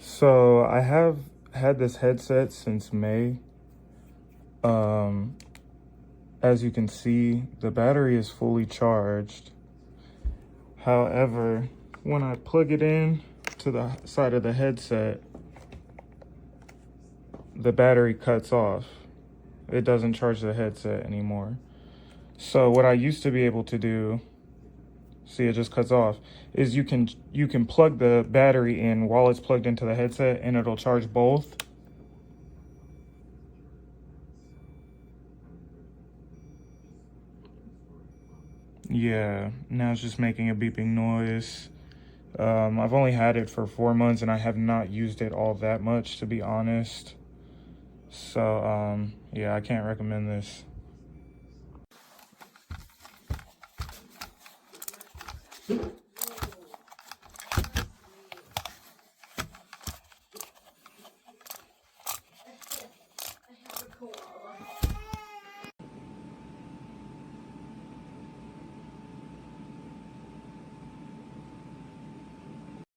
So I have had this headset since May. Um, as you can see, the battery is fully charged. However, when I plug it in to the side of the headset, the battery cuts off. It doesn't charge the headset anymore. So what I used to be able to do, see, it just cuts off, is you can plug the battery in while it's plugged into the headset and it'll charge both. Yeah, now it's just making a beeping noise. I've only had it for 4 months and I have not used it all that much, to be honest. So, yeah, I can't recommend this.